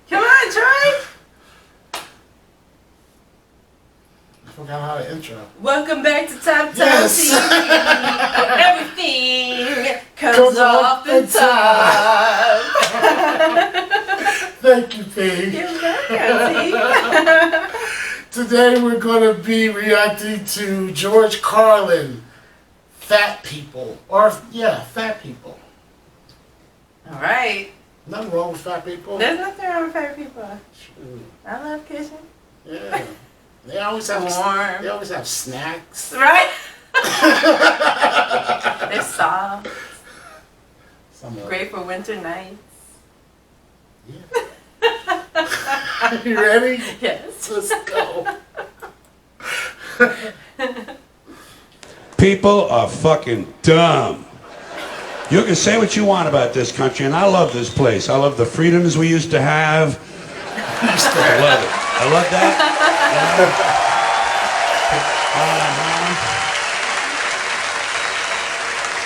Come on, Troy. I forgot how to intro. Welcome back to Top Top Yes. TV. Everything comes off the top. Thank you, P. You're welcome, T. Today we're going to be reacting to George Carlin, Fat People. Fat People. All right. Nothing wrong with fat people. There's nothing wrong with fat people. True. I love kissing. Yeah. They always have Warm. They always have snacks. Right? They're soft. Great for winter nights. Yeah. You ready? Yes. Let's go. People are fucking dumb. You can say what you want about this country, and I love this place. I love the freedoms we used to have. I love it. I love that.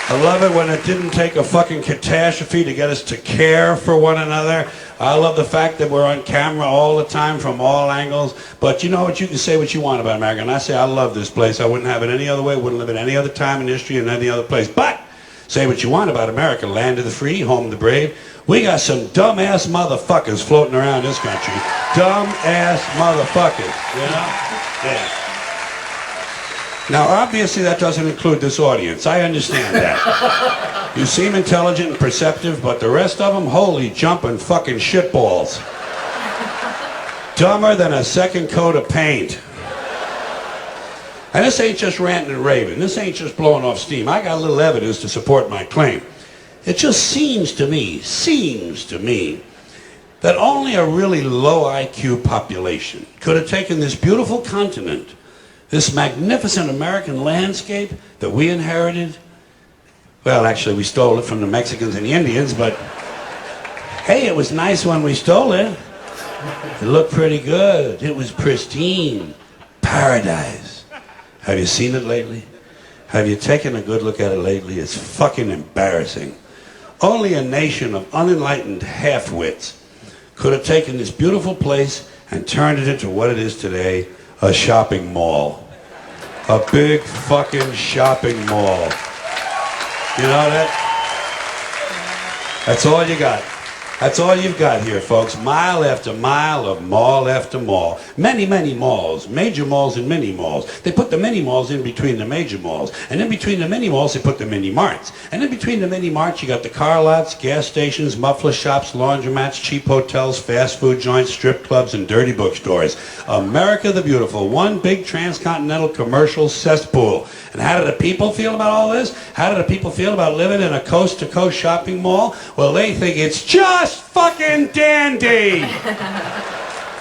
I love it when it didn't take a fucking catastrophe to get us to care for one another. I love the fact that we're on camera all the time from all angles. But you know what? You can say what you want about America. And I say I love this place. I wouldn't have it any other way. Wouldn't live it any other time in history in any other place. But say what you want about America. Land of the free, home of the brave. We got some dumb-ass motherfuckers floating around this country. Dumb-ass motherfuckers. You know? Yeah. Now, obviously, that doesn't include this audience. I understand that. You seem intelligent and perceptive, but the rest of them, holy jumping fucking shitballs. Dumber than a second coat of paint. And this ain't just ranting and raving. This ain't just blowing off steam. I got a little evidence to support my claim. It just seems to me, that only a really low IQ population could have taken this beautiful continent, this magnificent American landscape that we inherited. Well, actually, we stole it from the Mexicans and the Indians, but hey, it was nice when we stole it. It looked pretty good. It was pristine. Paradise. Have you seen it lately? Have you taken a good look at it lately? It's fucking embarrassing. Only a nation of unenlightened half-wits could have taken this beautiful place and turned it into what it is today. A shopping mall. A big fucking shopping mall. You know that? That's all you got. That's all you've got here, folks. Mile after mile of mall after mall. Many, many malls. Major malls and mini malls. They put the mini malls in between the major malls. And in between the mini malls, they put the mini marts. And in between the mini marts, you got the car lots, gas stations, muffler shops, laundromats, cheap hotels, fast food joints, strip clubs, and dirty bookstores. America the Beautiful. One big transcontinental commercial cesspool. And how do the people feel about all this? How do the people feel about living in a coast-to-coast shopping mall? Well, they think it's just fucking dandy.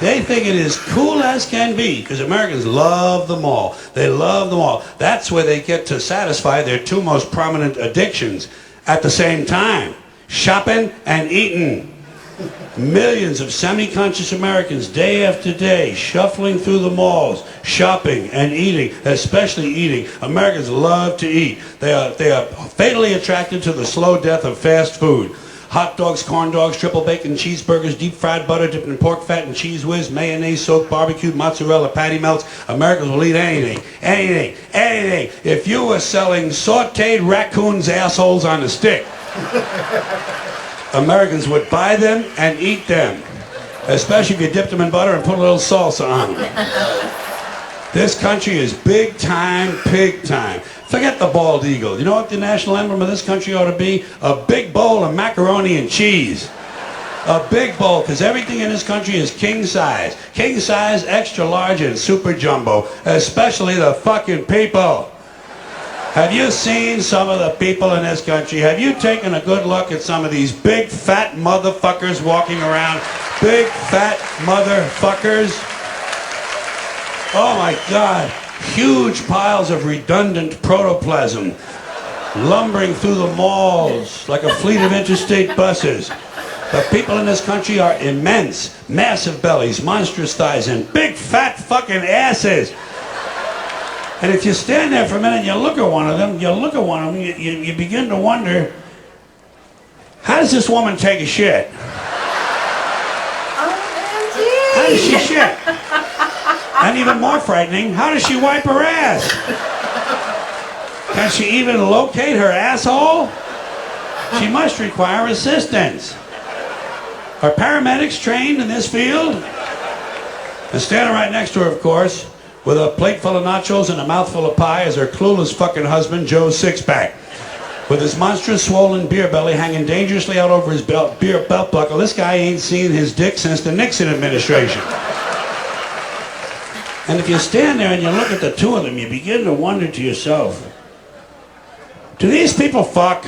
They think it is cool as can be, because Americans love the mall. They love the mall. That's where they get to satisfy their two most prominent addictions at the same time: shopping and eating. Millions of semi-conscious Americans, day after day, shuffling through the malls, shopping and eating, especially eating. Americans love to eat. They are fatally attracted to the slow death of fast food. Hot dogs, corn dogs, triple bacon cheeseburgers, deep fried butter dipped in pork fat and cheese whiz, mayonnaise soaked barbecued mozzarella patty melts. Americans will eat anything, anything, anything. If you were selling sauteed raccoons' assholes on a stick, Americans would buy them and eat them, especially if you dipped them in butter and put a little salsa on them. This country is big time, pig time. Forget the bald eagle. You know what the national emblem of this country ought to be? A big bowl of macaroni and cheese. A big bowl, because everything in this country is king size. King size, extra large, and super jumbo. Especially the fucking people. Have you seen some of the people in this country? Have you taken a good look at some of these big fat motherfuckers walking around? Big fat motherfuckers. Oh my God. Huge piles of redundant protoplasm lumbering through the malls like a fleet of interstate buses. The people in this country are immense, massive bellies, monstrous thighs, and big fat fucking asses. And if you stand there for a minute and you look at one of them, you begin to wonder How does this woman take a shit? How does she shit? And even more frightening, how does she wipe her ass? Can she even locate her asshole? She must require assistance. Are paramedics trained in this field? And standing right next to her, of course, with a plate full of nachos and a mouthful of pie is her clueless fucking husband, Joe Sixpack. With his monstrous swollen beer belly hanging dangerously out over his belt buckle. This guy ain't seen his dick since the Nixon administration. And if you stand there and you look at the two of them, you begin to wonder to yourself, do these people fuck?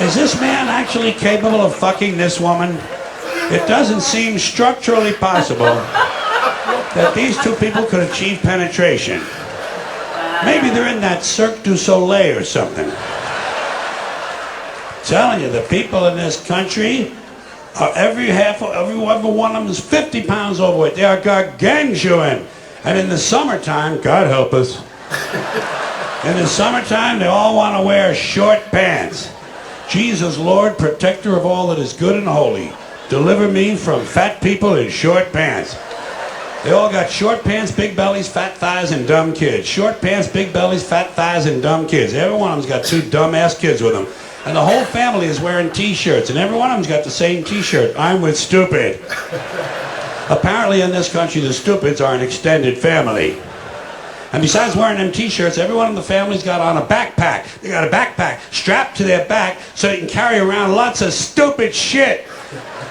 Is this man actually capable of fucking this woman? It doesn't seem structurally possible that these two people could achieve penetration. Maybe they're in that Cirque du Soleil or something. I'm telling you, the people in this country are every one of them is 50 pounds overweight. They are gargantuan. And in the summertime, God help us, in the summertime, they all want to wear short pants. Jesus, Lord, protector of all that is good and holy, deliver me from fat people in short pants. They all got short pants, big bellies, fat thighs, and dumb kids. Short pants, big bellies, fat thighs, and dumb kids. Every one of them's got two dumb-ass kids with them. And the whole family is wearing T-shirts, and every one of them's got the same T-shirt. I'm with stupid. Apparently in this country, the stupids are an extended family. And besides wearing them T-shirts, every one of the families got on a backpack. They got a backpack strapped to their back so they can carry around lots of stupid shit.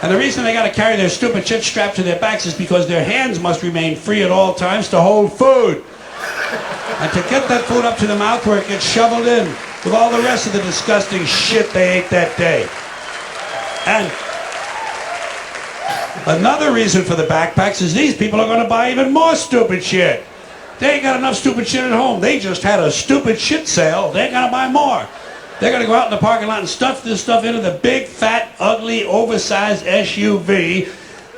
And the reason they got to carry their stupid shit strapped to their backs is because their hands must remain free at all times to hold food. And to get that food up to the mouth where it gets shoveled in with all the rest of the disgusting shit they ate that day. And another reason for the backpacks is these people are going to buy even more stupid shit. They ain't got enough stupid shit at home. They just had a stupid shit sale. They're going to buy more. They're going to go out in the parking lot and stuff this stuff into the big, fat, ugly, oversized SUV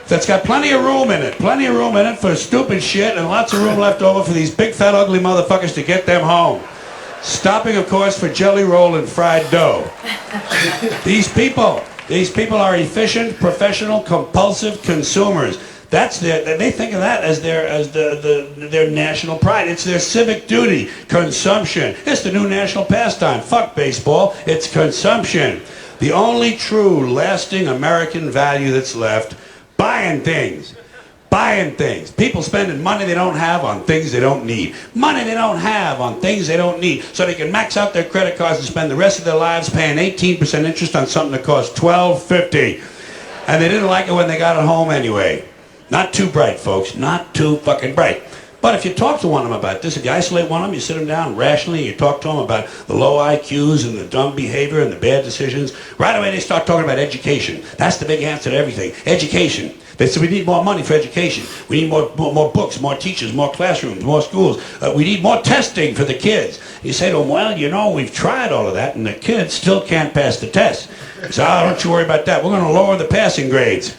that's got plenty of room in it. Plenty of room in it for stupid shit and lots of room left over for these big, fat, ugly motherfuckers to get them home. Stopping, of course, for jelly roll and fried dough. These people are efficient, professional, compulsive consumers. They think of that as their national pride. It's their civic duty. Consumption. It's the new national pastime. Fuck baseball. It's consumption. The only true, lasting American value that's left, buying things. Buying things. People spending money they don't have on things they don't need. Money they don't have on things they don't need. So they can max out their credit cards and spend the rest of their lives paying 18% interest on something that costs $12.50. And they didn't like it when they got it home anyway. Not too bright, folks. Not too fucking bright. But if you talk to one of them about this, if you isolate one of them, you sit them down rationally, and you talk to them about the low IQs and the dumb behavior and the bad decisions, right away they start talking about education. That's the big answer to everything. Education. They say we need more money for education. We need more books, more teachers, more classrooms, more schools. We need more testing for the kids. You say to them, well, you know, we've tried all of that, and the kids still can't pass the test. So don't you worry about that. We're going to lower the passing grades.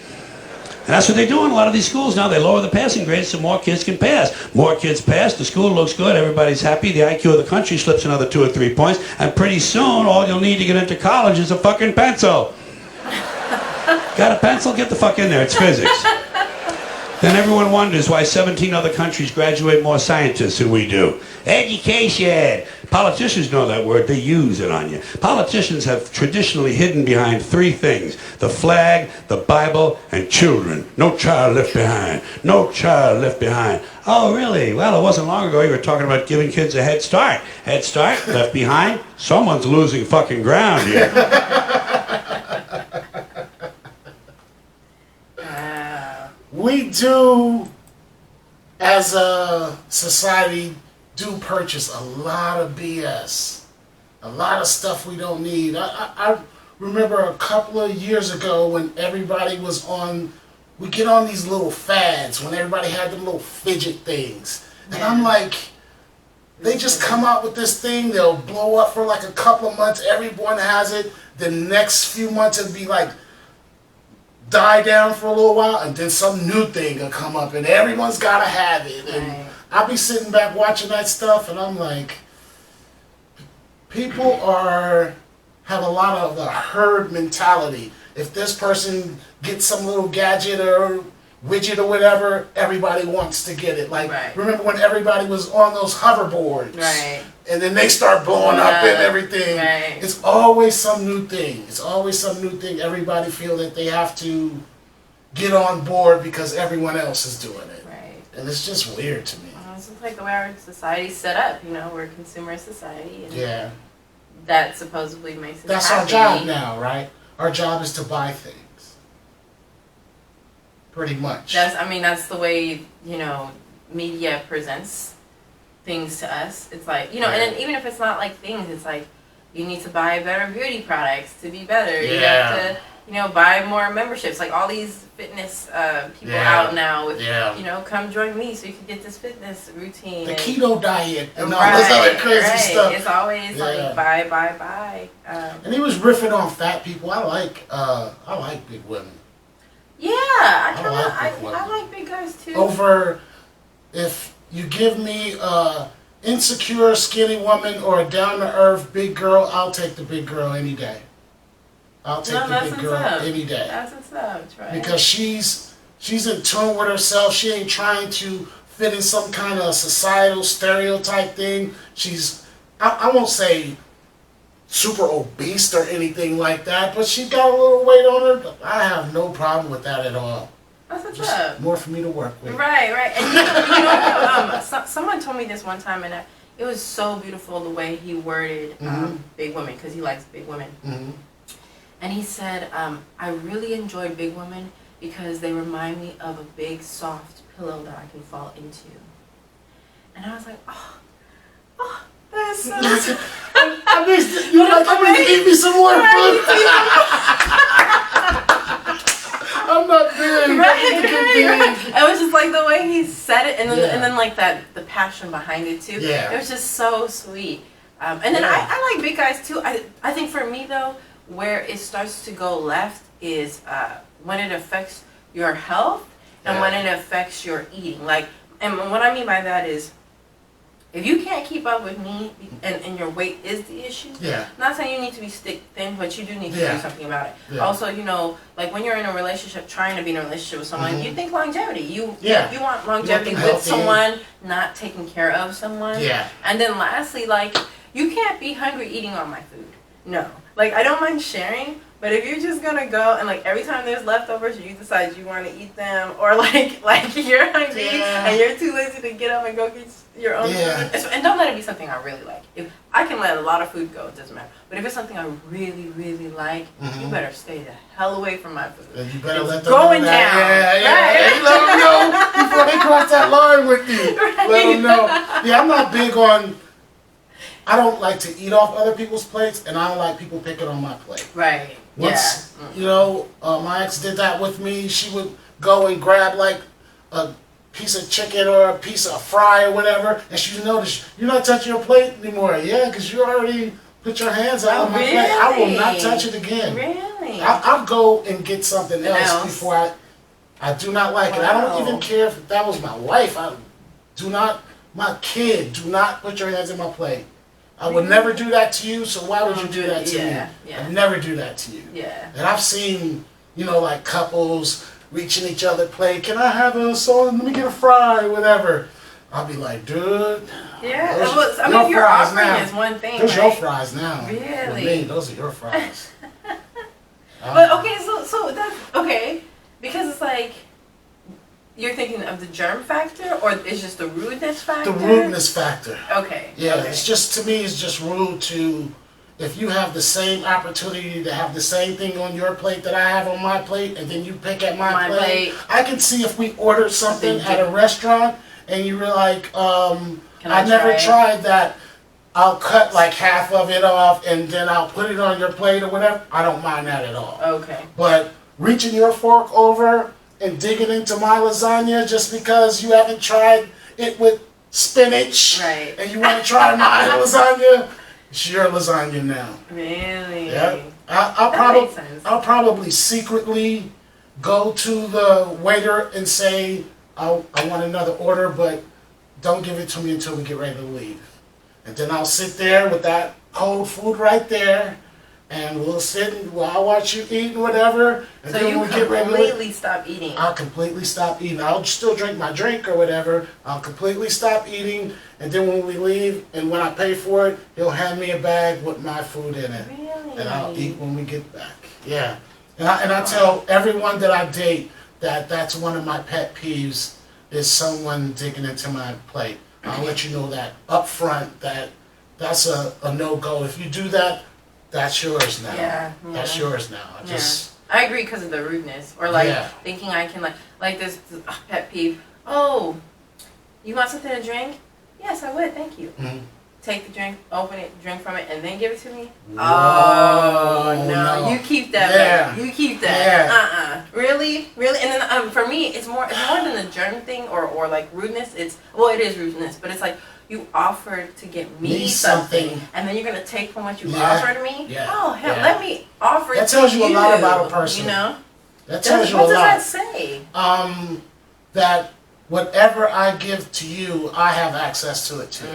And that's what they do in a lot of these schools now. They lower the passing grades so more kids can pass. More kids pass, the school looks good, everybody's happy, the IQ of the country slips another 2 or 3 points, and pretty soon all you'll need to get into college is a fucking pencil. Got a pencil? Get the fuck in there, it's physics. Then everyone wonders why 17 other countries graduate more scientists than we do. Education! Politicians know that word, they use it on you. Politicians have traditionally hidden behind 3 things: the flag, the Bible, and children. No child left behind. No child left behind. Oh, really? Well, it wasn't long ago you were talking about giving kids a head start. Head start, left behind? Someone's losing fucking ground here. We do, as a society, do purchase a lot of BS. A lot of stuff we don't need. I remember a couple of years ago when everybody was on, we get on these little fads, when everybody had them little fidget things. And I'm like, they just come out with this thing, they'll blow up for like a couple of months, everyone has it, the next few months it'll be like, die down for a little while, and then some new thing will come up, and everyone's gotta have it. And I'll be sitting back watching that stuff, and I'm like, people are have a lot of the herd mentality. If this person gets some little gadget or widget or whatever, everybody wants to get it. Like, remember when everybody was on those hoverboards? Right. And then they start blowing up and everything. Right. It's always some new thing. It's always some new thing. Everybody feel that they have to get on board because everyone else is doing it. Right. And it's just weird to me. It's just like the way our society's set up, you know, we're a consumer society. And yeah. That supposedly makes us That's happy. our job now, right? Our job is to buy things. Pretty much. That's the way, you know, media presents things to us. It's like, you know, and then even if it's not like things, it's like you need to buy better beauty products to be better. Yeah. You have to, you know, buy more memberships. Like all these fitness people out now with, you know, come join me so you can get this fitness routine. The keto diet and all this other crazy stuff. It's always like buy. And he was riffing on fat people. I like big women. Yeah, I like big guys too. Over if you give me a insecure skinny woman or a down to earth big girl, I'll take the big girl any day. I'll take the big girl any day. That's what's up, right? Because she's in tune with herself. She ain't trying to fit in some kind of societal stereotype thing. She's I won't say super obese or anything like that, but she got a little weight on her. I have no problem with that at all. That's what's Just up. more for me to work with. Right. And you know someone told me this one time, and it was so beautiful the way he worded big women, because he likes big women. Mm-hmm. And he said, I really enjoy big women because they remind me of a big, soft pillow that I can fall into. And I was like, oh, that's so sweet. I mean, you're like, I'm going to eat me some more food. I'm not big. Right. It was just like the way he said it, and then like the passion behind it too. Yeah. It was just so sweet. And then I like big guys too. I think for me though, where it starts to go left is when it affects your health and when it affects your eating. Like, and what I mean by that is, if you can't keep up with me and your weight is the issue, I'm not saying you need to be stick thin, but you do need to do something about it. Yeah. Also, you know, like when you're in a relationship, trying to be in a relationship with someone, you think longevity. You want longevity with someone, not taking care of someone. Yeah. And then lastly, like, you can't be hungry eating all my food. No. Like, I don't mind sharing, but if you're just gonna go and like every time there's leftovers, you decide you want to eat them, or like you're hungry and you're too lazy to get up and go get your own food. And don't let it be something I really like. If I can let a lot of food go, it doesn't matter. But if it's something I really, really like, you better stay the hell away from my food. And you better let them going know down. Right. Let them know before they cross that line with you. Right. Let them know. Yeah, I'm not big on. I don't like to eat off other people's plates, and I don't like people picking on my plate. Right. Once, you know, my ex did that with me. She would go and grab like a piece of chicken or a piece of fry or whatever, and she would notice, you're not touching your plate anymore. Yeah, because you already put your hands out on my plate. I will not touch it again. Really? I'll go and get something else before I do not like it. I don't even care if that was my wife. My kid, do not put your hands in my plate. I would never do that to you, so why would you do that to me? Yeah. I'd never do that to you. Yeah. And I've seen, you know, like couples reaching each other's plate. Can I have let me get a fry, whatever. I'll be like, dude. Yeah. Your offering is one thing. Those are your fries now. Really? Me, those are your fries. But okay, so that's okay, because it's like, you're thinking of the germ factor, or it's just the rudeness factor? The rudeness factor. Okay. Yeah, it's just, to me, it's just rude to, if you have the same opportunity to have the same thing on your plate that I have on my plate, and then you pick at my plate. I can see if we ordered something at a restaurant, and you were like, I never tried that. I'll cut like half of it off, and then I'll put it on your plate or whatever. I don't mind that at all. Okay. But reaching your fork over and digging into my lasagna just because you haven't tried it with spinach, and you want to try my lasagna, it's your lasagna now. Really? Yeah. I'll probably secretly go to the waiter and say, I want another order, but don't give it to me until we get ready to leave. And then I'll sit there with that cold food right there, and we'll sit and I'll watch you eat and whatever. And So then you we'll get ready. completely stop eating. I'll completely stop eating. I'll still drink my drink or whatever. I'll completely stop eating, and then when we leave and when I pay for it, he'll hand me a bag with my food in it, Really? and I'll eat when we get back. Yeah, and I tell everyone that I date that that's one of my pet peeves is someone digging into my plate. I'll let you know that up front that's a no-go. If you do that, that's yours now. Yeah. That's yours now. I agree because of the rudeness, or like Yeah. thinking I can like this pet peeve. Oh, you want something to drink? Yes, I would. Thank you. Mhm. Take the drink, open it, drink from it, and then give it to me. Whoa, Oh no, no. you keep that. Yeah. Baby. You keep that. Yeah. Really, really. And then for me, it's more than a germ thing or like rudeness. It is rudeness, but it's like you offered to get me something, and then you're gonna take from what you offered me. Yeah. Oh hell, Yeah. let me offer. That to tells you a lot about a you, person. You know. That tells you a What does lot. that say? That whatever I give to you, I have access to it too.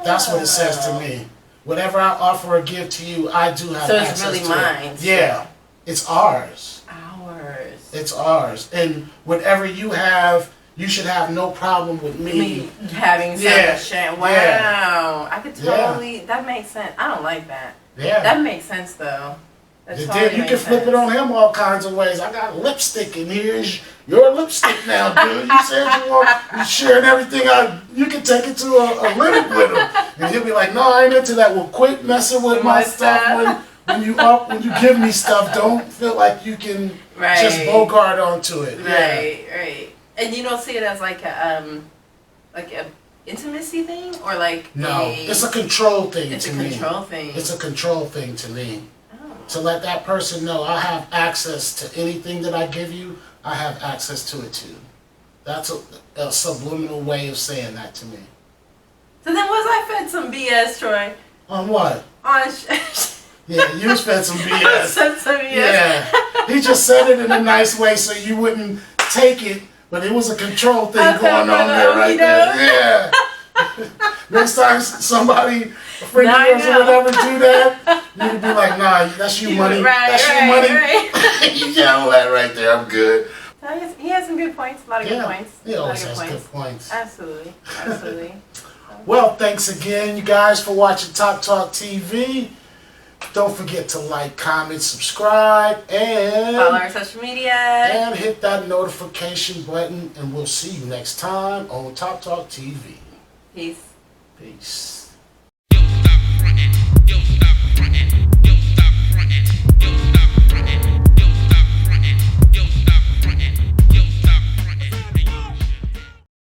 That's what it says to me. Whatever I offer or give to you, I do have access to it. So it's really mine. Yeah. It's ours. Ours. It's ours. And whatever you have, you should have no problem with me. Having something to share. Wow. Yeah. I could totally, that makes sense. I don't like that. Yeah. That makes sense though. That You totally can makes flip sense. it on him all kinds of ways. I got lipstick and here's your lipstick now, dude. You said you sharing everything out. You can take it to a limit with him. And he'll be like, no, I ain't into that. Well, quit messing with my stuff when you give me stuff. Don't feel like you can just bogart onto it. Right. And you don't see it as like a intimacy thing or like No, it's a control thing it's to a me. control thing. It's a control thing to me. Oh. To let that person know I have access to anything that I give you, I have access to it too. That's a subliminal way of saying that to me. So then was I fed some BS, Troy? On what? On Yeah, you was fed some BS. some BS. Yeah. He just said it in a nice way so you wouldn't take it, but it was a control thing going on there right there. Yeah. Next time somebody, a friend of yours or whatever, do that, you would be like, nah, that's you money. That's your money. Right. You got all that right there. I'm good. He has some good points. A lot of good points. He always has good points. Absolutely. Well, thanks again, you guys, for watching Top Talk TV. Don't forget to like, comment, subscribe, and follow our social media. And hit that notification button, and we'll see you next time on Top Talk TV. Peace. Peace.